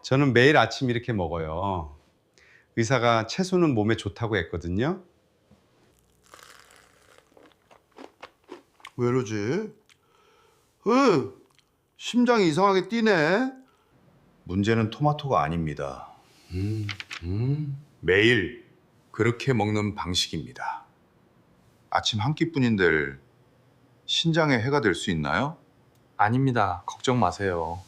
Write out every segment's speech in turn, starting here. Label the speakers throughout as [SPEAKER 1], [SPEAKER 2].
[SPEAKER 1] 저는 매일 아침 이렇게 먹어요. 의사가 채소는 몸에 좋다고 했거든요.
[SPEAKER 2] 왜 이러지? 심장이 이상하게 뛰네.
[SPEAKER 3] 문제는 토마토가 아닙니다. 매일 그렇게 먹는 방식입니다. 아침 한 끼뿐인데 신장에 해가 될 수 있나요?
[SPEAKER 4] 아닙니다. 걱정 마세요.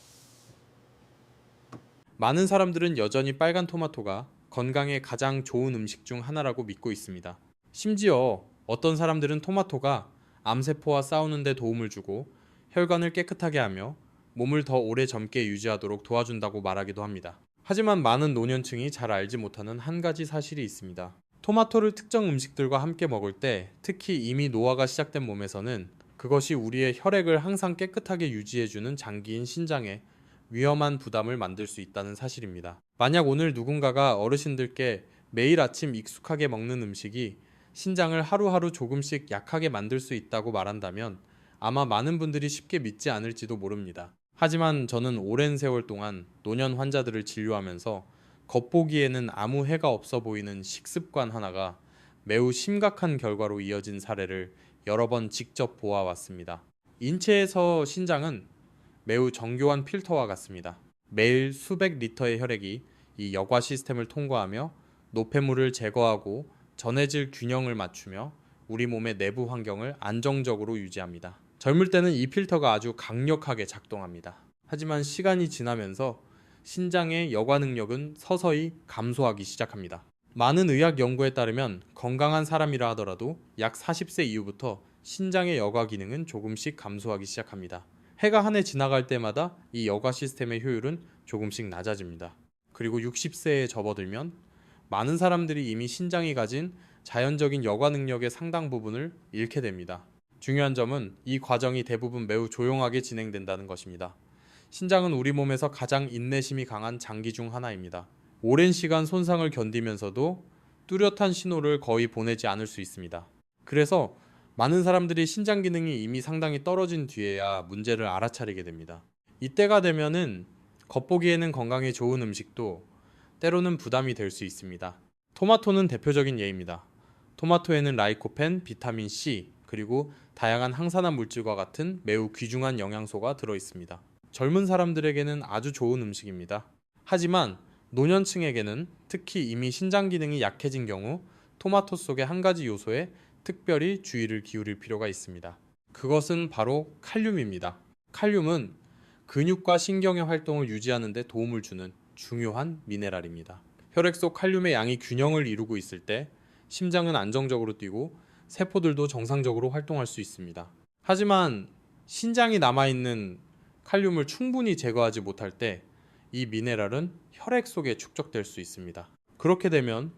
[SPEAKER 5] 많은 사람들은 여전히 빨간 토마토가 건강에 가장 좋은 음식 중 하나라고 믿고 있습니다. 심지어 어떤 사람들은 토마토가 암세포와 싸우는 데 도움을 주고 혈관을 깨끗하게 하며 몸을 더 오래 젊게 유지하도록 도와준다고 말하기도 합니다. 하지만 많은 노년층이 잘 알지 못하는 한 가지 사실이 있습니다. 토마토를 특정 음식들과 함께 먹을 때, 특히 이미 노화가 시작된 몸에서는 그것이 우리의 혈액을 항상 깨끗하게 유지해주는 장기인 신장에 위험한 부담을 만들 수 있다는 사실입니다. 만약 오늘 누군가가 어르신들께 매일 아침 익숙하게 먹는 음식이 신장을 하루하루 조금씩 약하게 만들 수 있다고 말한다면 아마 많은 분들이 쉽게 믿지 않을지도 모릅니다. 하지만 저는 오랜 세월 동안 노년 환자들을 진료하면서 겉보기에는 아무 해가 없어 보이는 식습관 하나가 매우 심각한 결과로 이어진 사례를 여러 번 직접 보아왔습니다. 인체에서 신장은 매우 정교한 필터와 같습니다. 매일 수백 리터의 혈액이 이 여과 시스템을 통과하며 노폐물을 제거하고 전해질 균형을 맞추며 우리 몸의 내부 환경을 안정적으로 유지합니다. 젊을 때는 이 필터가 아주 강력하게 작동합니다. 하지만 시간이 지나면서 신장의 여과 능력은 서서히 감소하기 시작합니다. 많은 의학 연구에 따르면 건강한 사람이라 하더라도 약 40세 이후부터 신장의 여과 기능은 조금씩 감소하기 시작합니다. 해가 한 해 지나갈 때마다 이 여과 시스템의 효율은 조금씩 낮아집니다. 그리고 60세에 접어들면 많은 사람들이 이미 신장이 가진 자연적인 여과 능력의 상당 부분을 잃게 됩니다. 중요한 점은 이 과정이 대부분 매우 조용하게 진행된다는 것입니다. 신장은 우리 몸에서 가장 인내심이 강한 장기 중 하나입니다. 오랜 시간 손상을 견디면서도 뚜렷한 신호를 거의 보내지 않을 수 있습니다. 그래서 많은 사람들이 신장 기능이 이미 상당히 떨어진 뒤에야 문제를 알아차리게 됩니다. 이때가 되면은 겉보기에는 건강에 좋은 음식도 때로는 부담이 될 수 있습니다. 토마토는 대표적인 예입니다. 토마토에는 라이코펜, 비타민 C, 그리고 다양한 항산화 물질과 같은 매우 귀중한 영양소가 들어 있습니다. 젊은 사람들에게는 아주 좋은 음식입니다. 하지만 노년층에게는 특히 이미 신장 기능이 약해진 경우 토마토 속의 한 가지 요소에 특별히 주의를 기울일 필요가 있습니다. 그것은 바로 칼륨입니다. 칼륨은 근육과 신경의 활동을 유지하는 데 도움을 주는 중요한 미네랄입니다. 혈액 속 칼륨의 양이 균형을 이루고 있을 때 심장은 안정적으로 뛰고 세포들도 정상적으로 활동할 수 있습니다. 하지만 신장이 남아있는 칼륨을 충분히 제거하지 못할 때 이 미네랄은 혈액 속에 축적될 수 있습니다. 그렇게 되면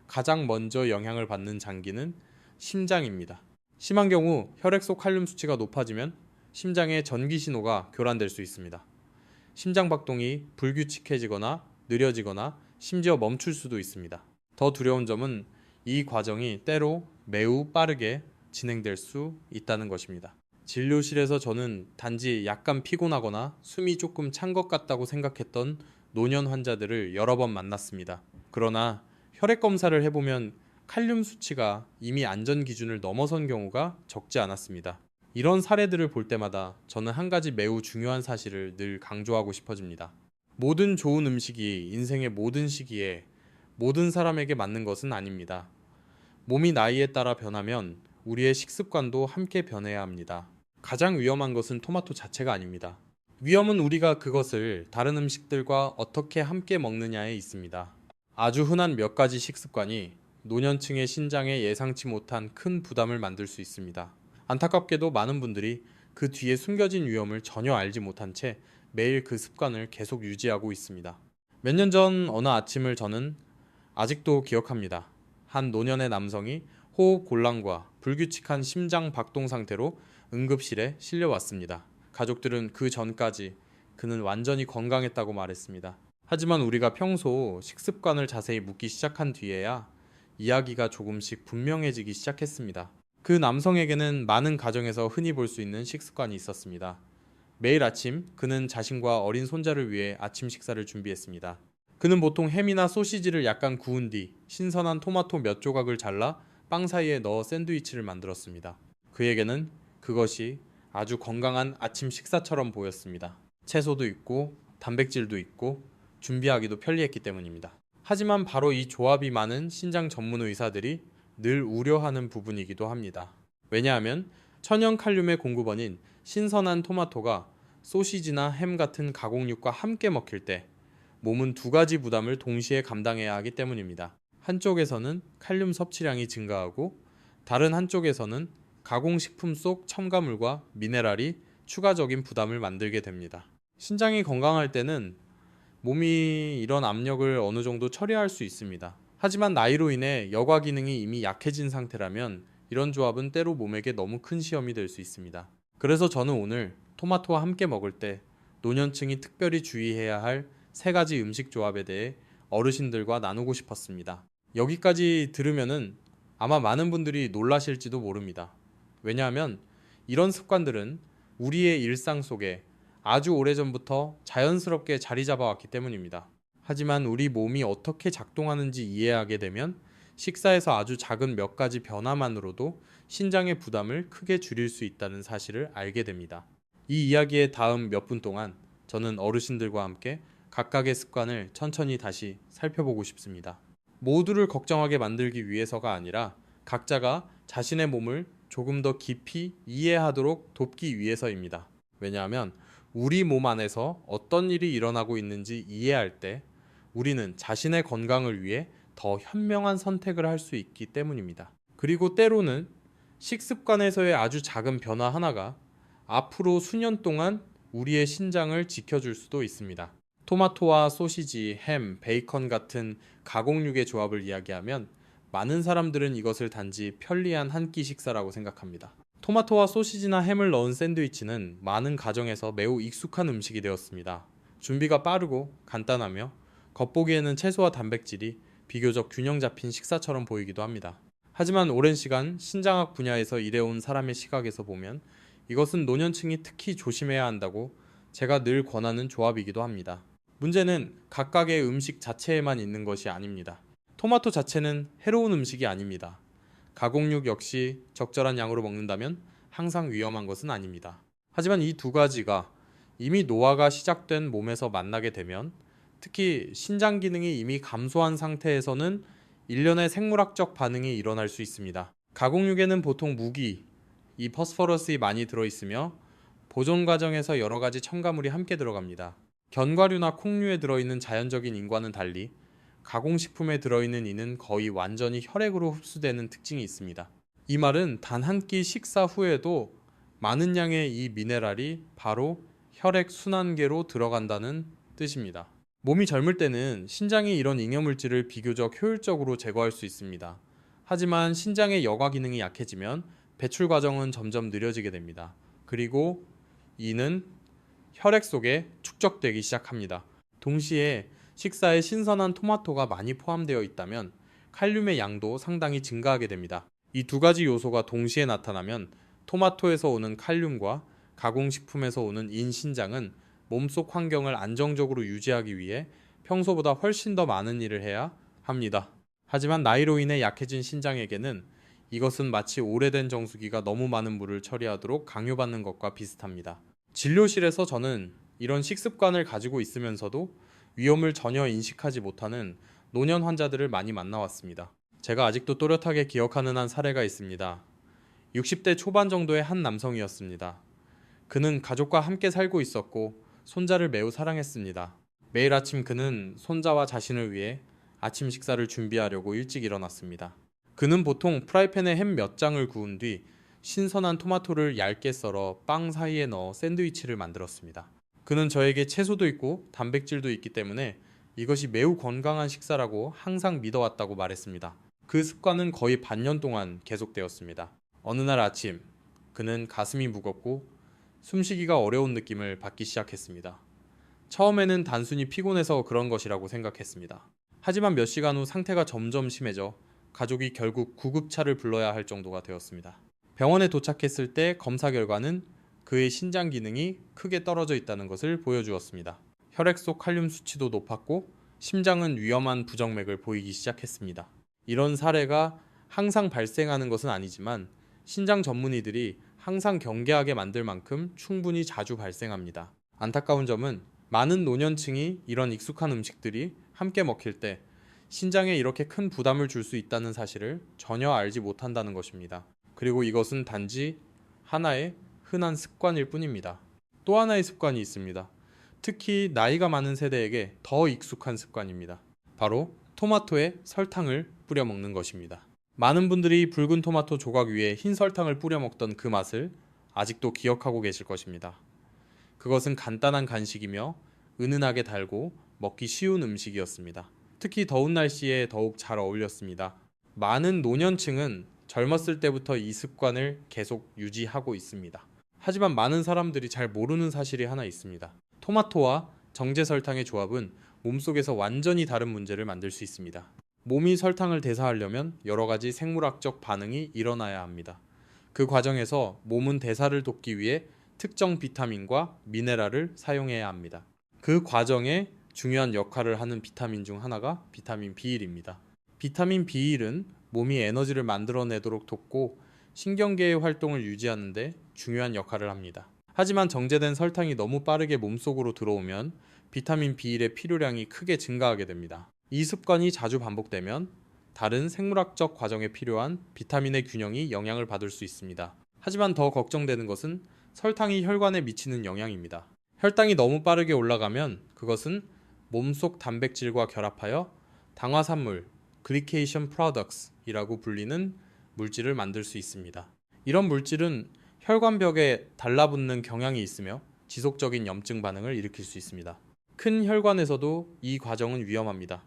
[SPEAKER 5] 가장 먼저 영향을 받는 장기는 심장입니다. 심한 경우 혈액 속 칼륨 수치가 높아지면 심장의 전기 신호가 교란될 수 있습니다. 심장 박동이 불규칙해지거나 느려지거나 심지어 멈출 수도 있습니다. 더 두려운 점은 이 과정이 때로 매우 빠르게 진행될 수 있다는 것입니다. 진료실에서 저는 단지 약간 피곤하거나 숨이 조금 찬 것 같다고 생각했던 노년 환자들을 여러 번 만났습니다. 그러나 혈액 검사를 해보면 칼륨 수치가 이미 안전 기준을 넘어선 경우가 적지 않았습니다. 이런 사례들을 볼 때마다 저는 한 가지 매우 중요한 사실을 늘 강조하고 싶어집니다. 모든 좋은 음식이 인생의 모든 시기에 모든 사람에게 맞는 것은 아닙니다. 몸이 나이에 따라 변하면 우리의 식습관도 함께 변해야 합니다. 가장 위험한 것은 토마토 자체가 아닙니다. 위험은 우리가 그것을 다른 음식들과 어떻게 함께 먹느냐에 있습니다. 아주 흔한 몇 가지 식습관이 노년층의 신장에 예상치 못한 큰 부담을 만들 수 있습니다. 안타깝게도 많은 분들이 그 뒤에 숨겨진 위험을 전혀 알지 못한 채 매일 그 습관을 계속 유지하고 있습니다. 몇 년 전 어느 아침을 저는 아직도 기억합니다. 한 노년의 남성이 호흡 곤란과 불규칙한 심장 박동 상태로 응급실에 실려왔습니다. 가족들은 그 전까지 그는 완전히 건강했다고 말했습니다. 하지만 우리가 평소 식습관을 자세히 묻기 시작한 뒤에야 이야기가 조금씩 분명해지기 시작했습니다. 그 남성에게는 많은 가정에서 흔히 볼 수 있는 식습관이 있었습니다. 매일 아침 그는 자신과 어린 손자를 위해 아침 식사를 준비했습니다. 그는 보통 햄이나 소시지를 약간 구운 뒤 신선한 토마토 몇 조각을 잘라 빵 사이에 넣어 샌드위치를 만들었습니다. 그에게는 그것이 아주 건강한 아침 식사처럼 보였습니다. 채소도 있고 단백질도 있고 준비하기도 편리했기 때문입니다. 하지만 바로 이 조합이 많은 신장 전문 의사들이 늘 우려하는 부분이기도 합니다. 왜냐하면 천연 칼륨의 공급원인 신선한 토마토가 소시지나 햄 같은 가공육과 함께 먹힐 때 몸은 두 가지 부담을 동시에 감당해야 하기 때문입니다. 한쪽에서는 칼륨 섭취량이 증가하고 다른 한쪽에서는 가공식품 속 첨가물과 미네랄이 추가적인 부담을 만들게 됩니다. 신장이 건강할 때는 몸이 이런 압력을 어느 정도 처리할 수 있습니다. 하지만 나이로 인해 여과 기능이 이미 약해진 상태라면 이런 조합은 때로 몸에게 너무 큰 시험이 될 수 있습니다. 그래서 저는 오늘 토마토와 함께 먹을 때 노년층이 특별히 주의해야 할 3가지 음식 조합에 대해 어르신들과 나누고 싶었습니다. 여기까지 들으면은 아마 많은 분들이 놀라실지도 모릅니다. 왜냐하면 이런 습관들은 우리의 일상 속에 아주 오래전부터 자연스럽게 자리 잡아왔기 때문입니다. 하지만 우리 몸이 어떻게 작동하는지 이해하게 되면 식사에서 아주 작은 몇 가지 변화만으로도 신장의 부담을 크게 줄일 수 있다는 사실을 알게 됩니다. 이 이야기의 다음 몇 분 동안 저는 어르신들과 함께 각각의 습관을 천천히 다시 살펴보고 싶습니다. 모두를 걱정하게 만들기 위해서가 아니라 각자가 자신의 몸을 조금 더 깊이 이해하도록 돕기 위해서입니다. 왜냐하면 우리 몸 안에서 어떤 일이 일어나고 있는지 이해할 때 우리는 자신의 건강을 위해 더 현명한 선택을 할 수 있기 때문입니다. 그리고 때로는 식습관에서의 아주 작은 변화 하나가 앞으로 수년 동안 우리의 신장을 지켜줄 수도 있습니다. 토마토와 소시지, 햄, 베이컨 같은 가공육의 조합을 이야기하면 많은 사람들은 이것을 단지 편리한 한 끼 식사라고 생각합니다. 토마토와 소시지나 햄을 넣은 샌드위치는 많은 가정에서 매우 익숙한 음식이 되었습니다. 준비가 빠르고 간단하며 겉보기에는 채소와 단백질이 비교적 균형 잡힌 식사처럼 보이기도 합니다. 하지만 오랜 시간 신장학 분야에서 일해온 사람의 시각에서 보면 이것은 노년층이 특히 조심해야 한다고 제가 늘 권하는 조합이기도 합니다. 문제는 각각의 음식 자체에만 있는 것이 아닙니다. 토마토 자체는 해로운 음식이 아닙니다. 가공육 역시 적절한 양으로 먹는다면 항상 위험한 것은 아닙니다. 하지만 이 두 가지가 이미 노화가 시작된 몸에서 만나게 되면 특히 신장 기능이 이미 감소한 상태에서는 일련의 생물학적 반응이 일어날 수 있습니다. 가공육에는 보통 무기, 이 포스퍼러스가 많이 들어있으며 보존 과정에서 여러 가지 첨가물이 함께 들어갑니다. 견과류나 콩류에 들어있는 자연적인 인과는 달리 가공식품에 들어있는 이는 거의 완전히 혈액으로 흡수되는 특징이 있습니다. 이 말은 단 한 끼 식사 후에도 많은 양의 이 미네랄이 바로 혈액 순환계로 들어간다는 뜻입니다. 몸이 젊을 때는 신장이 이런 잉여물질을 비교적 효율적으로 제거할 수 있습니다. 하지만 신장의 여과 기능이 약해지면 배출 과정은 점점 느려지게 됩니다. 그리고 이는 혈액 속에 축적되기 시작합니다. 동시에 식사에 신선한 토마토가 많이 포함되어 있다면 칼륨의 양도 상당히 증가하게 됩니다. 이 두 가지 요소가 동시에 나타나면 토마토에서 오는 칼륨과 가공식품에서 오는 인신장은 몸속 환경을 안정적으로 유지하기 위해 평소보다 훨씬 더 많은 일을 해야 합니다. 하지만 나이로 인해 약해진 신장에게는 이것은 마치 오래된 정수기가 너무 많은 물을 처리하도록 강요받는 것과 비슷합니다. 진료실에서 저는 이런 식습관을 가지고 있으면서도 위험을 전혀 인식하지 못하는 노년 환자들을 많이 만나왔습니다. 제가 아직도 또렷하게 기억하는 한 사례가 있습니다. 60대 초반 정도의 한 남성이었습니다. 그는 가족과 함께 살고 있었고 손자를 매우 사랑했습니다. 매일 아침 그는 손자와 자신을 위해 아침 식사를 준비하려고 일찍 일어났습니다. 그는 보통 프라이팬에 햄 몇 장을 구운 뒤 신선한 토마토를 얇게 썰어 빵 사이에 넣어 샌드위치를 만들었습니다. 그는 저에게 채소도 있고 단백질도 있기 때문에 이것이 매우 건강한 식사라고 항상 믿어왔다고 말했습니다. 그 습관은 거의 반년 동안 계속되었습니다. 어느 날 아침, 그는 가슴이 무겁고 숨쉬기가 어려운 느낌을 받기 시작했습니다. 처음에는 단순히 피곤해서 그런 것이라고 생각했습니다. 하지만 몇 시간 후 상태가 점점 심해져 가족이 결국 구급차를 불러야 할 정도가 되었습니다. 병원에 도착했을 때 검사 결과는 그의 신장 기능이 크게 떨어져 있다는 것을 보여주었습니다. 혈액 속 칼륨 수치도 높았고 심장은 위험한 부정맥을 보이기 시작했습니다. 이런 사례가 항상 발생하는 것은 아니지만 신장 전문의들이 항상 경계하게 만들 만큼 충분히 자주 발생합니다. 안타까운 점은 많은 노년층이 이런 익숙한 음식들이 함께 먹힐 때 신장에 이렇게 큰 부담을 줄 수 있다는 사실을 전혀 알지 못한다는 것입니다. 그리고 이것은 단지 하나의 흔한 습관일 뿐입니다. 또 하나의 습관이 있습니다. 특히 나이가 많은 세대에게 더 익숙한 습관입니다. 바로 토마토에 설탕을 뿌려 먹는 것입니다. 많은 분들이 붉은 토마토 조각 위에 흰 설탕을 뿌려 먹던 그 맛을 아직도 기억하고 계실 것입니다. 그것은 간단한 간식이며 은은하게 달고 먹기 쉬운 음식이었습니다. 특히 더운 날씨에 더욱 잘 어울렸습니다. 많은 노년층은 젊었을 때부터 이 습관을 계속 유지하고 있습니다. 하지만 많은 사람들이 잘 모르는 사실이 하나 있습니다. 토마토와 정제설탕의 조합은 몸속에서 완전히 다른 문제를 만들 수 있습니다. 몸이 설탕을 대사하려면 여러 가지 생물학적 반응이 일어나야 합니다. 그 과정에서 몸은 대사를 돕기 위해 특정 비타민과 미네랄을 사용해야 합니다. 그 과정에 중요한 역할을 하는 비타민 중 하나가 비타민 B1입니다. 비타민 B1은 몸이 에너지를 만들어내도록 돕고 신경계의 활동을 유지하는 데 중요한 역할을 합니다. 하지만 정제된 설탕이 너무 빠르게 몸속으로 들어오면 비타민 B1의 필요량이 크게 증가하게 됩니다. 이 습관이 자주 반복되면 다른 생물학적 과정에 필요한 비타민의 균형이 영향을 받을 수 있습니다. 하지만 더 걱정되는 것은 설탕이 혈관에 미치는 영향입니다. 혈당이 너무 빠르게 올라가면 그것은 몸속 단백질과 결합하여 당화산물, 글리케이션 프로덕트이라고 불리는 물질을 만들 수 있습니다. 이런 물질은 혈관벽에 달라붙는 경향이 있으며 지속적인 염증 반응을 일으킬 수 있습니다. 큰 혈관에서도 이 과정은 위험합니다.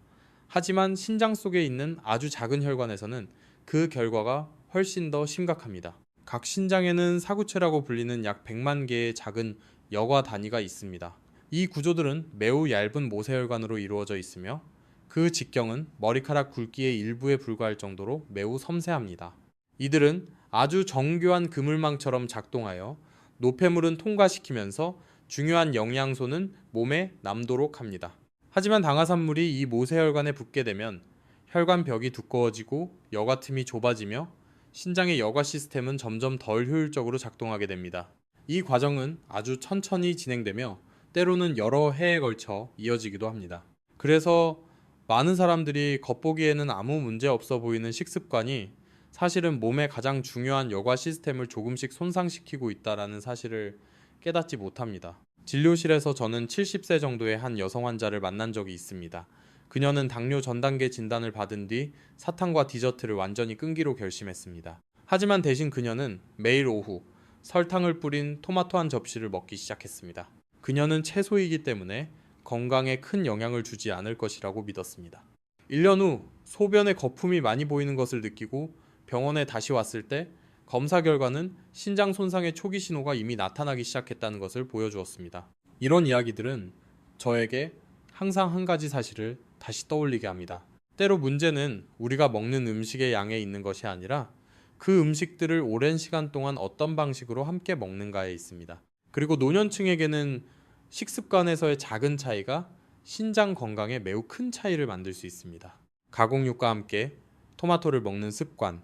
[SPEAKER 5] 하지만 신장 속에 있는 아주 작은 혈관에서는 그 결과가 훨씬 더 심각합니다. 각 신장에는 사구체라고 불리는 약 100만 개의 작은 여과 단위가 있습니다. 이 구조들은 매우 얇은 모세혈관으로 이루어져 있으며 그 직경은 머리카락 굵기의 일부에 불과할 정도로 매우 섬세합니다. 이들은 아주 정교한 그물망처럼 작동하여 노폐물은 통과시키면서 중요한 영양소는 몸에 남도록 합니다. 하지만 당화산물이 이 모세혈관에 붙게 되면 혈관 벽이 두꺼워지고 여과 틈이 좁아지며 신장의 여과 시스템은 점점 덜 효율적으로 작동하게 됩니다. 이 과정은 아주 천천히 진행되며 때로는 여러 해에 걸쳐 이어지기도 합니다. 그래서 많은 사람들이 겉보기에는 아무 문제 없어 보이는 식습관이 사실은 몸의 가장 중요한 여과 시스템을 조금씩 손상시키고 있다는 사실을 깨닫지 못합니다. 진료실에서 저는 70세 정도의 한 여성 환자를 만난 적이 있습니다. 그녀는 당뇨 전 단계 진단을 받은 뒤 사탕과 디저트를 완전히 끊기로 결심했습니다. 하지만 대신 그녀는 매일 오후 설탕을 뿌린 토마토 한 접시를 먹기 시작했습니다. 그녀는 채소이기 때문에 건강에 큰 영향을 주지 않을 것이라고 믿었습니다. 1년 후 소변에 거품이 많이 보이는 것을 느끼고 병원에 다시 왔을 때 검사 결과는 신장 손상의 초기 신호가 이미 나타나기 시작했다는 것을 보여주었습니다. 이런 이야기들은 저에게 항상 한 가지 사실을 다시 떠올리게 합니다. 때로 문제는 우리가 먹는 음식의 양에 있는 것이 아니라 그 음식들을 오랜 시간 동안 어떤 방식으로 함께 먹는가에 있습니다. 그리고 노년층에게는 식습관에서의 작은 차이가 신장 건강에 매우 큰 차이를 만들 수 있습니다. 가공육과 함께 토마토를 먹는 습관,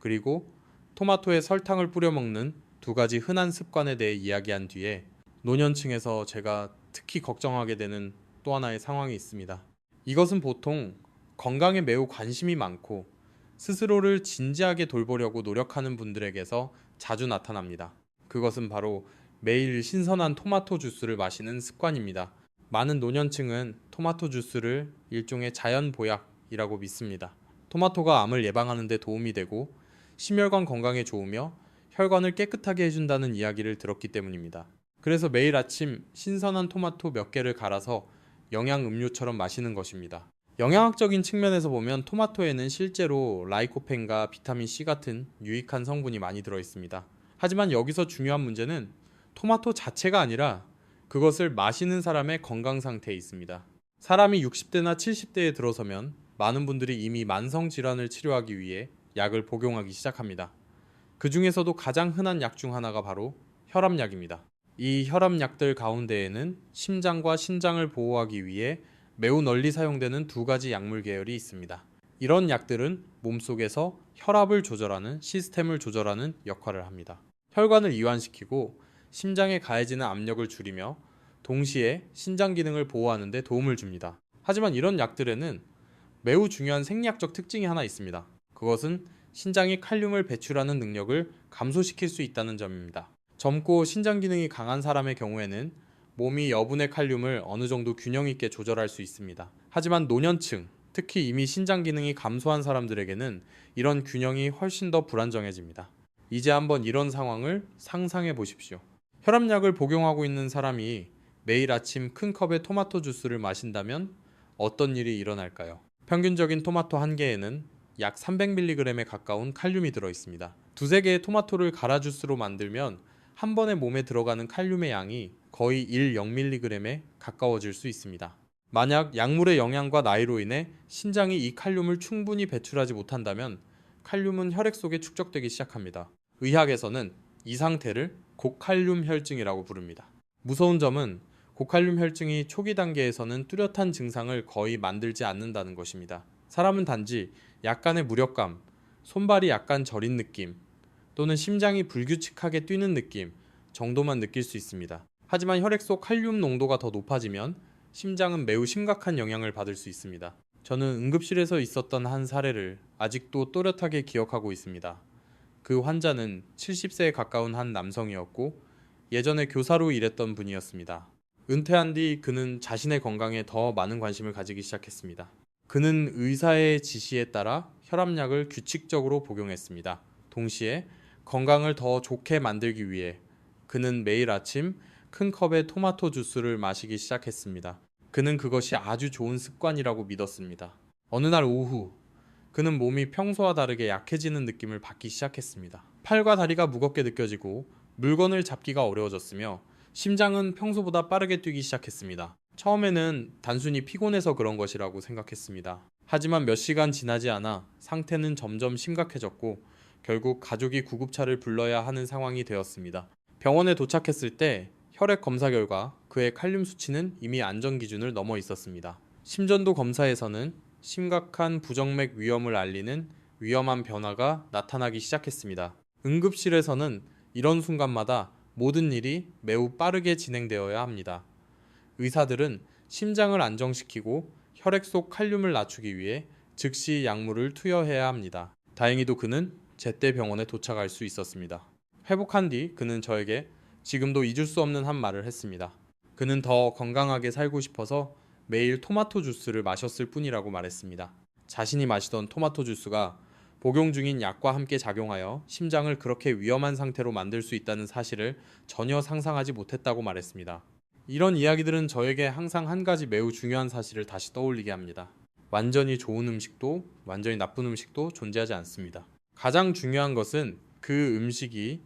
[SPEAKER 5] 그리고 토마토에 설탕을 뿌려 먹는 두 가지 흔한 습관에 대해 이야기한 뒤에 노년층에서 제가 특히 걱정하게 되는 또 하나의 상황이 있습니다. 이것은 보통 건강에 매우 관심이 많고 스스로를 진지하게 돌보려고 노력하는 분들에게서 자주 나타납니다. 그것은 바로 매일 신선한 토마토 주스를 마시는 습관입니다. 많은 노년층은 토마토 주스를 일종의 자연 보약이라고 믿습니다. 토마토가 암을 예방하는 데 도움이 되고 심혈관 건강에 좋으며 혈관을 깨끗하게 해준다는 이야기를 들었기 때문입니다. 그래서 매일 아침 신선한 토마토 몇 개를 갈아서 영양 음료처럼 마시는 것입니다. 영양학적인 측면에서 보면 토마토에는 실제로 라이코펜과 비타민 C 같은 유익한 성분이 많이 들어 있습니다. 하지만 여기서 중요한 문제는 토마토 자체가 아니라 그것을 마시는 사람의 건강 상태에 있습니다. 사람이 60대나 70대에 들어서면 많은 분들이 이미 만성 질환을 치료하기 위해 약을 복용하기 시작합니다. 그 중에서도 가장 흔한 약 중 하나가 바로 혈압약입니다. 이 혈압약들 가운데에는 심장과 신장을 보호하기 위해 매우 널리 사용되는 두 가지 약물 계열이 있습니다. 이런 약들은 몸속에서 혈압을 조절하는 시스템을 조절하는 역할을 합니다. 혈관을 이완시키고 심장에 가해지는 압력을 줄이며 동시에 신장 기능을 보호하는 데 도움을 줍니다. 하지만 이런 약들에는 매우 중요한 생리학적 특징이 하나 있습니다. 그것은 신장이 칼륨을 배출하는 능력을 감소시킬 수 있다는 점입니다. 젊고 신장 기능이 강한 사람의 경우에는 몸이 여분의 칼륨을 어느 정도 균형 있게 조절할 수 있습니다. 하지만 노년층, 특히 이미 신장 기능이 감소한 사람들에게는 이런 균형이 훨씬 더 불안정해집니다. 이제 한번 이런 상황을 상상해 보십시오. 혈압약을 복용하고 있는 사람이 매일 아침 큰 컵의 토마토 주스를 마신다면 어떤 일이 일어날까요? 평균적인 토마토 한 개에는 약 300mg에 가까운 칼륨이 들어 있습니다. 두세 개의 토마토를 갈아 주스로 만들면 한 번에 몸에 들어가는 칼륨의 양이 거의 1.0mg에 가까워질 수 있습니다. 만약 약물의 영향과 나이로 인해 신장이 이 칼륨을 충분히 배출하지 못한다면 칼륨은 혈액 속에 축적되기 시작합니다. 의학에서는 이 상태를 고칼륨 혈증이라고 부릅니다. 무서운 점은 고칼륨 혈증이 초기 단계에서는 뚜렷한 증상을 거의 만들지 않는다는 것입니다. 사람은 단지 약간의 무력감, 손발이 약간 저린 느낌, 또는 심장이 불규칙하게 뛰는 느낌 정도만 느낄 수 있습니다. 하지만 혈액 속 칼륨 농도가 더 높아지면 심장은 매우 심각한 영향을 받을 수 있습니다. 저는 응급실에서 있었던 한 사례를 아직도 또렷하게 기억하고 있습니다. 그 환자는 70세에 가까운 한 남성이었고 예전에 교사로 일했던 분이었습니다. 은퇴한 뒤 그는 자신의 건강에 더 많은 관심을 가지기 시작했습니다. 그는 의사의 지시에 따라 혈압약을 규칙적으로 복용했습니다. 동시에 건강을 더 좋게 만들기 위해 그는 매일 아침 큰 컵의 토마토 주스를 마시기 시작했습니다. 그는 그것이 아주 좋은 습관이라고 믿었습니다. 어느 날 오후, 그는 몸이 평소와 다르게 약해지는 느낌을 받기 시작했습니다. 팔과 다리가 무겁게 느껴지고 물건을 잡기가 어려워졌으며 심장은 평소보다 빠르게 뛰기 시작했습니다. 처음에는 단순히 피곤해서 그런 것이라고 생각했습니다. 하지만 몇 시간 지나지 않아 상태는 점점 심각해졌고 결국 가족이 구급차를 불러야 하는 상황이 되었습니다. 병원에 도착했을 때 혈액 검사 결과 그의 칼륨 수치는 이미 안전 기준을 넘어 있었습니다. 심전도 검사에서는 심각한 부정맥 위험을 알리는 위험한 변화가 나타나기 시작했습니다. 응급실에서는 이런 순간마다 모든 일이 매우 빠르게 진행되어야 합니다. 의사들은 심장을 안정시키고 혈액 속 칼륨을 낮추기 위해 즉시 약물을 투여해야 합니다. 다행히도 그는 제때 병원에 도착할 수 있었습니다. 회복한 뒤 그는 저에게 지금도 잊을 수 없는 한 말을 했습니다. 그는 더 건강하게 살고 싶어서 매일 토마토 주스를 마셨을 뿐이라고 말했습니다. 자신이 마시던 토마토 주스가 복용 중인 약과 함께 작용하여 심장을 그렇게 위험한 상태로 만들 수 있다는 사실을 전혀 상상하지 못했다고 말했습니다. 이런 이야기들은 저에게 항상 한 가지 매우 중요한 사실을 다시 떠올리게 합니다. 완전히 좋은 음식도 완전히 나쁜 음식도 존재하지 않습니다. 가장 중요한 것은 그 음식이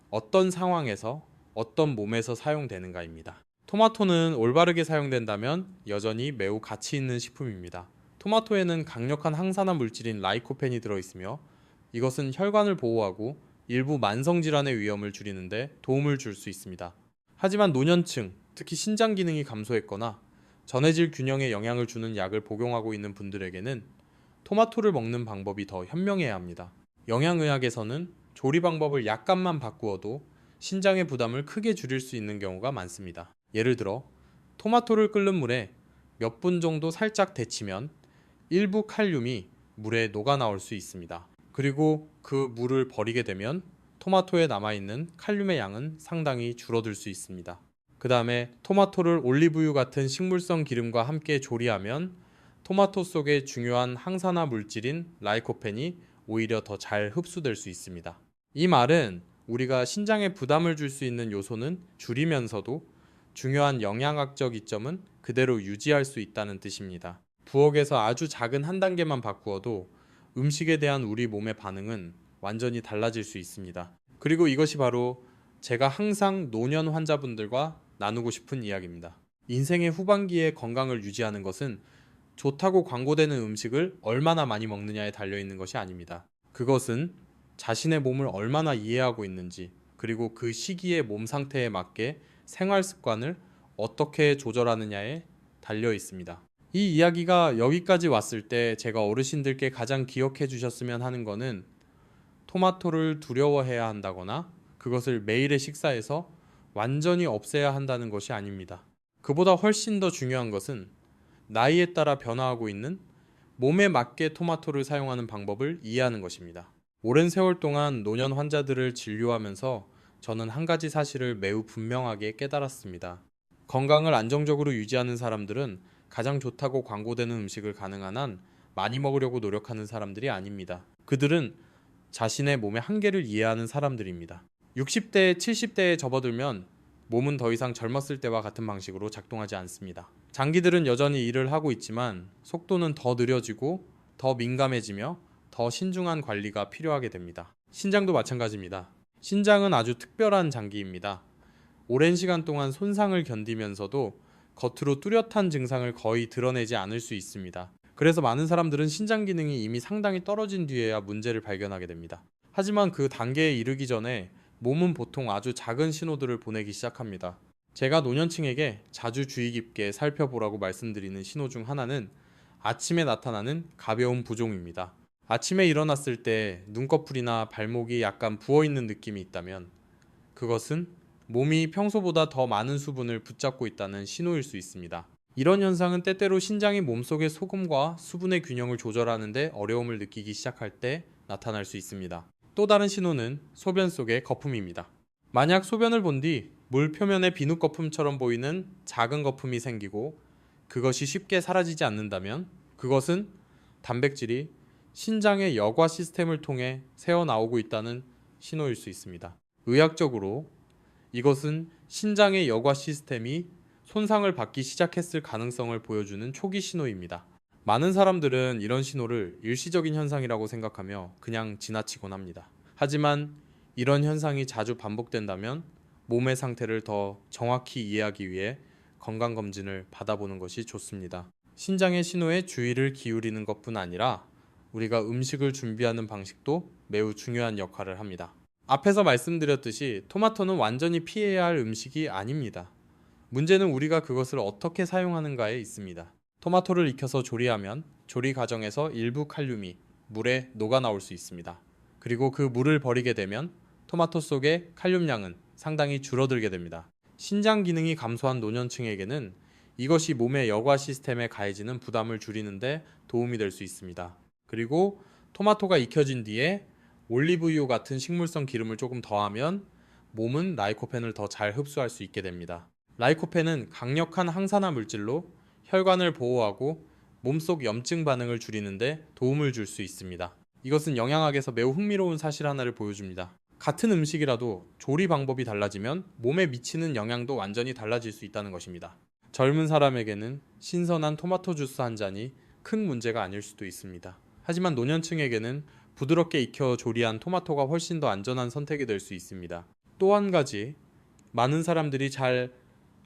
[SPEAKER 5] 어떤 상황에서 어떤 몸에서 사용되는가입니다. 토마토는 올바르게 사용된다면 여전히 매우 가치 있는 식품입니다. 토마토에는 강력한 항산화 물질인 라이코펜이 들어있으며 이것은 혈관을 보호하고 일부 만성질환의 위험을 줄이는데 도움을 줄 수 있습니다. 하지만 노년층, 특히 신장 기능이 감소했거나 전해질 균형에 영향을 주는 약을 복용하고 있는 분들에게는 토마토를 먹는 방법이 더 현명해야 합니다. 영양의학에서는 조리 방법을 약간만 바꾸어도 신장의 부담을 크게 줄일 수 있는 경우가 많습니다. 예를 들어 토마토를 끓는 물에 몇 분 정도 살짝 데치면 일부 칼륨이 물에 녹아 나올 수 있습니다. 그리고 그 물을 버리게 되면 토마토에 남아있는 칼륨의 양은 상당히 줄어들 수 있습니다. 그 다음에 토마토를 올리브유 같은 식물성 기름과 함께 조리하면 토마토 속의 중요한 항산화 물질인 라이코펜이 오히려 더 잘 흡수될 수 있습니다. 이 말은 우리가 신장에 부담을 줄 수 있는 요소는 줄이면서도 중요한 영양학적 이점은 그대로 유지할 수 있다는 뜻입니다. 부엌에서 아주 작은 한 단계만 바꾸어도 음식에 대한 우리 몸의 반응은 완전히 달라질 수 있습니다. 그리고 이것이 바로 제가 항상 노년 환자분들과 나누고 싶은 이야기입니다. 인생의 후반기에 건강을 유지하는 것은 좋다고 광고되는 음식을 얼마나 많이 먹느냐에 달려있는 것이 아닙니다. 그것은 자신의 몸을 얼마나 이해하고 있는지, 그리고 그 시기의 몸 상태에 맞게 생활 습관을 어떻게 조절하느냐에 달려 있습니다. 이 이야기가 여기까지 왔을 때 제가 어르신들께 가장 기억해 주셨으면 하는 거는 토마토를 두려워해야 한다거나 그것을 매일의 식사에서 완전히 없애야 한다는 것이 아닙니다. 그보다 훨씬 더 중요한 것은 나이에 따라 변화하고 있는 몸에 맞게 토마토를 사용하는 방법을 이해하는 것입니다. 오랜 세월 동안 노년 환자들을 진료하면서 저는 한 가지 사실을 매우 분명하게 깨달았습니다. 건강을 안정적으로 유지하는 사람들은 가장 좋다고 광고되는 음식을 가능한 한 많이 먹으려고 노력하는 사람들이 아닙니다. 그들은 자신의 몸의 한계를 이해하는 사람들입니다. 60대, 70대에 접어들면 몸은 더 이상 젊었을 때와 같은 방식으로 작동하지 않습니다. 장기들은 여전히 일을 하고 있지만 속도는 더 느려지고 더 민감해지며 더 신중한 관리가 필요하게 됩니다. 신장도 마찬가지입니다. 신장은 아주 특별한 장기입니다. 오랜 시간 동안 손상을 견디면서도 겉으로 뚜렷한 증상을 거의 드러내지 않을 수 있습니다. 그래서 많은 사람들은 신장 기능이 이미 상당히 떨어진 뒤에야 문제를 발견하게 됩니다. 하지만 그 단계에 이르기 전에 몸은 보통 아주 작은 신호들을 보내기 시작합니다. 제가 노년층에게 자주 주의 깊게 살펴보라고 말씀드리는 신호 중 하나는 아침에 나타나는 가벼운 부종입니다. 아침에 일어났을 때 눈꺼풀이나 발목이 약간 부어있는 느낌이 있다면 그것은 몸이 평소보다 더 많은 수분을 붙잡고 있다는 신호일 수 있습니다. 이런 현상은 때때로 신장이 몸속의 소금과 수분의 균형을 조절하는 데 어려움을 느끼기 시작할 때 나타날 수 있습니다. 또 다른 신호는 소변 속의 거품입니다. 만약 소변을 본 뒤 물 표면에 비누 거품처럼 보이는 작은 거품이 생기고 그것이 쉽게 사라지지 않는다면 그것은 단백질이 신장의 여과 시스템을 통해 새어나오고 있다는 신호일 수 있습니다. 의학적으로 이것은 신장의 여과 시스템이 손상을 받기 시작했을 가능성을 보여주는 초기 신호입니다. 많은 사람들은 이런 신호를 일시적인 현상이라고 생각하며 그냥 지나치곤 합니다. 하지만 이런 현상이 자주 반복된다면 몸의 상태를 더 정확히 이해하기 위해 건강검진을 받아보는 것이 좋습니다. 신장의 신호에 주의를 기울이는 것뿐 아니라 우리가 음식을 준비하는 방식도 매우 중요한 역할을 합니다. 앞에서 말씀드렸듯이 토마토는 완전히 피해야 할 음식이 아닙니다. 문제는 우리가 그것을 어떻게 사용하는가에 있습니다. 토마토를 익혀서 조리하면 조리 과정에서 일부 칼륨이 물에 녹아 나올 수 있습니다. 그리고 그 물을 버리게 되면 토마토 속의 칼륨량은 상당히 줄어들게 됩니다. 신장 기능이 감소한 노년층에게는 이것이 몸의 여과 시스템에 가해지는 부담을 줄이는 데 도움이 될 수 있습니다. 그리고 토마토가 익혀진 뒤에 올리브유 같은 식물성 기름을 조금 더하면 몸은 라이코펜을 더 잘 흡수할 수 있게 됩니다. 라이코펜은 강력한 항산화 물질로 혈관을 보호하고 몸속 염증 반응을 줄이는데 도움을 줄 수 있습니다. 이것은 영양학에서 매우 흥미로운 사실 하나를 보여줍니다. 같은 음식이라도 조리 방법이 달라지면 몸에 미치는 영향도 완전히 달라질 수 있다는 것입니다. 젊은 사람에게는 신선한 토마토 주스 한 잔이 큰 문제가 아닐 수도 있습니다. 하지만 노년층에게는 부드럽게 익혀 조리한 토마토가 훨씬 더 안전한 선택이 될 수 있습니다. 또 한 가지, 많은 사람들이 잘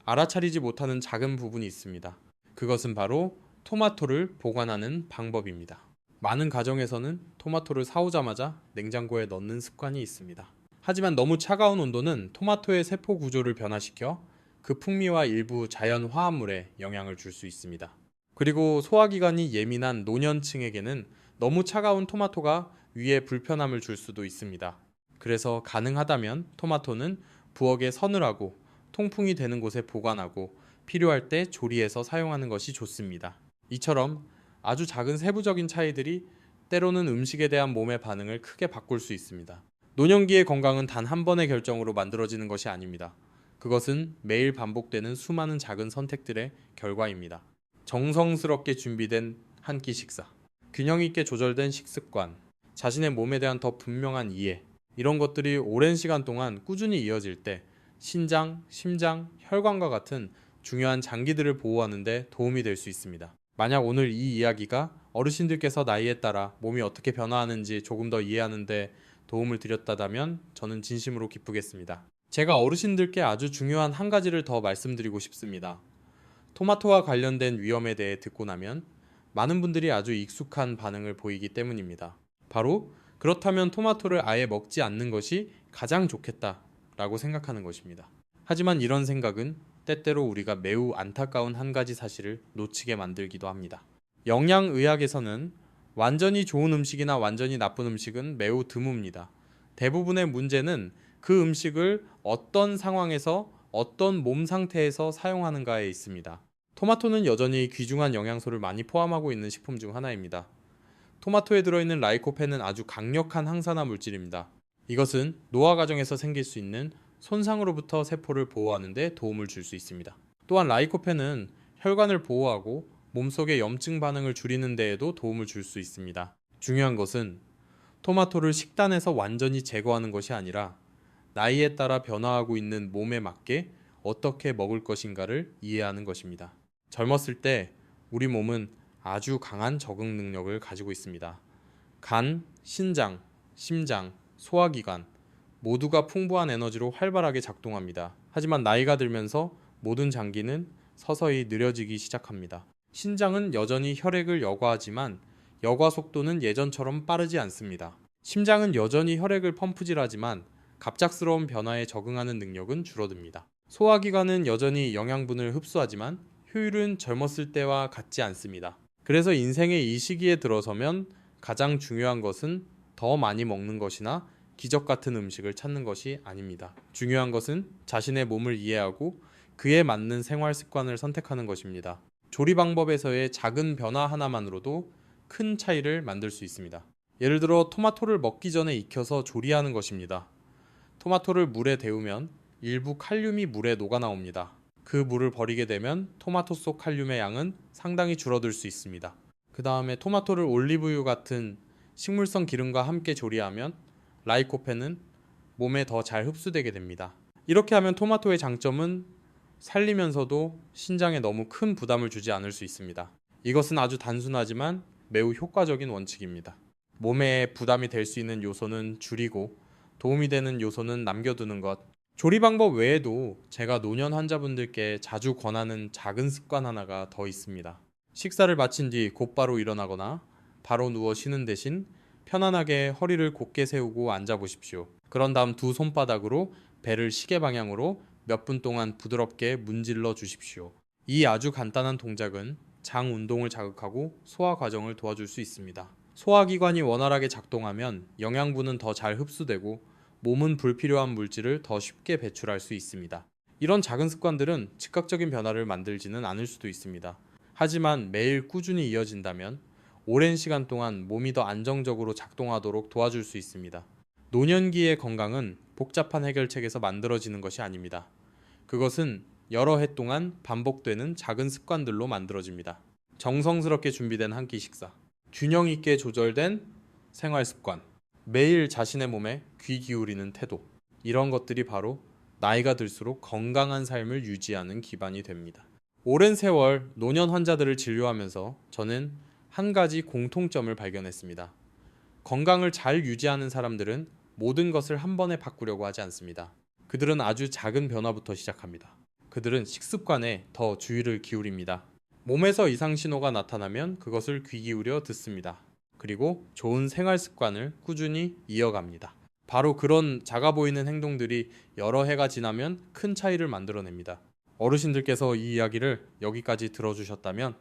[SPEAKER 5] 알아차리지 못하는 작은 부분이 있습니다. 그것은 바로 토마토를 보관하는 방법입니다. 많은 가정에서는 토마토를 사오자마자 냉장고에 넣는 습관이 있습니다. 하지만 너무 차가운 온도는 토마토의 세포 구조를 변화시켜 그 풍미와 일부 자연 화합물에 영향을 줄 수 있습니다. 그리고 소화기관이 예민한 노년층에게는 너무 차가운 토마토가 위에 불편함을 줄 수도 있습니다. 그래서 가능하다면 토마토는 부엌에 서늘하고 통풍이 되는 곳에 보관하고 필요할 때 조리해서 사용하는 것이 좋습니다. 이처럼 아주 작은 세부적인 차이들이 때로는 음식에 대한 몸의 반응을 크게 바꿀 수 있습니다. 노년기의 건강은 단 한 번의 결정으로 만들어지는 것이 아닙니다. 그것은 매일 반복되는 수많은 작은 선택들의 결과입니다. 정성스럽게 준비된 한 끼 식사, 균형 있게 조절된 식습관, 자신의 몸에 대한 더 분명한 이해, 이런 것들이 오랜 시간 동안 꾸준히 이어질 때 신장, 심장, 혈관과 같은 중요한 장기들을 보호하는 데 도움이 될 수 있습니다. 만약 오늘 이 이야기가 어르신들께서 나이에 따라 몸이 어떻게 변화하는지 조금 더 이해하는 데 도움을 드렸다면 저는 진심으로 기쁘겠습니다. 제가 어르신들께 아주 중요한 한 가지를 더 말씀드리고 싶습니다. 토마토와 관련된 위험에 대해 듣고 나면 많은 분들이 아주 익숙한 반응을 보이기 때문입니다. 바로 그렇다면 토마토를 아예 먹지 않는 것이 가장 좋겠다 라고 생각하는 것입니다. 하지만 이런 생각은 때때로 우리가 매우 안타까운 한 가지 사실을 놓치게 만들기도 합니다. 영양의학에서는 완전히 좋은 음식이나 완전히 나쁜 음식은 매우 드뭅니다. 대부분의 문제는 그 음식을 어떤 상황에서 어떤 몸 상태에서 사용하는가에 있습니다. 토마토는 여전히 귀중한 영양소를 많이 포함하고 있는 식품 중 하나입니다. 토마토에 들어있는 라이코펜은 아주 강력한 항산화 물질입니다. 이것은 노화 과정에서 생길 수 있는 손상으로부터 세포를 보호하는 데 도움을 줄 수 있습니다. 또한 라이코펜은 혈관을 보호하고 몸속의 염증 반응을 줄이는 데에도 도움을 줄 수 있습니다. 중요한 것은 토마토를 식단에서 완전히 제거하는 것이 아니라 나이에 따라 변화하고 있는 몸에 맞게 어떻게 먹을 것인가를 이해하는 것입니다. 젊었을 때 우리 몸은 아주 강한 적응 능력을 가지고 있습니다. 간, 신장, 심장, 소화기관 모두가 풍부한 에너지로 활발하게 작동합니다. 하지만 나이가 들면서 모든 장기는 서서히 느려지기 시작합니다. 신장은 여전히 혈액을 여과하지만 여과 속도는 예전처럼 빠르지 않습니다. 심장은 여전히 혈액을 펌프질하지만 갑작스러운 변화에 적응하는 능력은 줄어듭니다. 소화기관은 여전히 영양분을 흡수하지만 효율은 젊었을 때와 같지 않습니다. 그래서 인생의 이 시기에 들어서면 가장 중요한 것은 더 많이 먹는 것이나 기적 같은 음식을 찾는 것이 아닙니다. 중요한 것은 자신의 몸을 이해하고 그에 맞는 생활 습관을 선택하는 것입니다. 조리 방법에서의 작은 변화 하나만으로도 큰 차이를 만들 수 있습니다. 예를 들어 토마토를 먹기 전에 익혀서 조리하는 것입니다. 토마토를 물에 데우면 일부 칼륨이 물에 녹아 나옵니다. 그 물을 버리게 되면 토마토 속 칼륨의 양은 상당히 줄어들 수 있습니다. 그 다음에 토마토를 올리브유 같은 식물성 기름과 함께 조리하면 라이코펜은 몸에 더 잘 흡수되게 됩니다. 이렇게 하면 토마토의 장점은 살리면서도 신장에 너무 큰 부담을 주지 않을 수 있습니다. 이것은 아주 단순하지만 매우 효과적인 원칙입니다. 몸에 부담이 될 수 있는 요소는 줄이고 도움이 되는 요소는 남겨두는 것. 조리 방법 외에도 제가 노년 환자분들께 자주 권하는 작은 습관 하나가 더 있습니다. 식사를 마친 뒤 곧바로 일어나거나 바로 누워 쉬는 대신 편안하게 허리를 곧게 세우고 앉아보십시오. 그런 다음 두 손바닥으로 배를 시계 방향으로 몇 분 동안 부드럽게 문질러 주십시오. 이 아주 간단한 동작은 장 운동을 자극하고 소화 과정을 도와줄 수 있습니다. 소화기관이 원활하게 작동하면 영양분은 더 잘 흡수되고 몸은 불필요한 물질을 더 쉽게 배출할 수 있습니다. 이런 작은 습관들은 즉각적인 변화를 만들지는 않을 수도 있습니다. 하지만 매일 꾸준히 이어진다면 오랜 시간 동안 몸이 더 안정적으로 작동하도록 도와줄 수 있습니다. 노년기의 건강은 복잡한 해결책에서 만들어지는 것이 아닙니다. 그것은 여러 해 동안 반복되는 작은 습관들로 만들어집니다. 정성스럽게 준비된 한 끼 식사, 균형 있게 조절된 생활 습관, 매일 자신의 몸에 귀 기울이는 태도, 이런 것들이 바로 나이가 들수록 건강한 삶을 유지하는 기반이 됩니다. 오랜 세월 노년 환자들을 진료하면서 저는 한 가지 공통점을 발견했습니다. 건강을 잘 유지하는 사람들은 모든 것을 한 번에 바꾸려고 하지 않습니다. 그들은 아주 작은 변화부터 시작합니다. 그들은 식습관에 더 주의를 기울입니다. 몸에서 이상 신호가 나타나면 그것을 귀 기울여 듣습니다. 그리고 좋은 생활 습관을 꾸준히 이어갑니다. 바로 그런 작아 보이는 행동들이 여러 해가 지나면 큰 차이를 만들어냅니다. 어르신들께서 이 이야기를 여기까지 들어주셨다면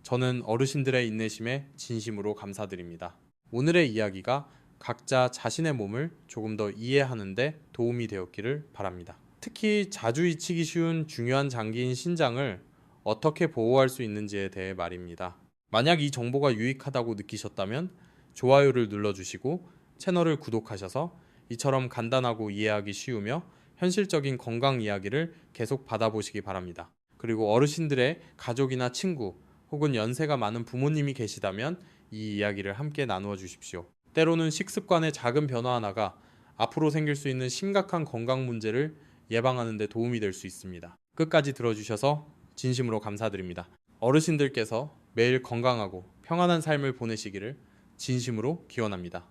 [SPEAKER 5] 저는 어르신들의 인내심에 진심으로 감사드립니다. 오늘의 이야기가 각자 자신의 몸을 조금 더 이해하는 데 도움이 되었기를 바랍니다. 특히 자주 잊히기 쉬운 중요한 장기인 신장을 어떻게 보호할 수 있는지에 대해 말입니다. 만약 이 정보가 유익하다고 느끼셨다면 좋아요를 눌러주시고 채널을 구독하셔서 이처럼 간단하고 이해하기 쉬우며 현실적인 건강 이야기를 계속 받아보시기 바랍니다. 그리고 어르신들의 가족이나 친구 혹은 연세가 많은 부모님이 계시다면 이 이야기를 함께 나누어 주십시오. 때로는 식습관의 작은 변화 하나가 앞으로 생길 수 있는 심각한 건강 문제를 예방하는 데 도움이 될 수 있습니다. 끝까지 들어주셔서 진심으로 감사드립니다. 어르신들께서 매일 건강하고 평안한 삶을 보내시기를 진심으로 기원합니다.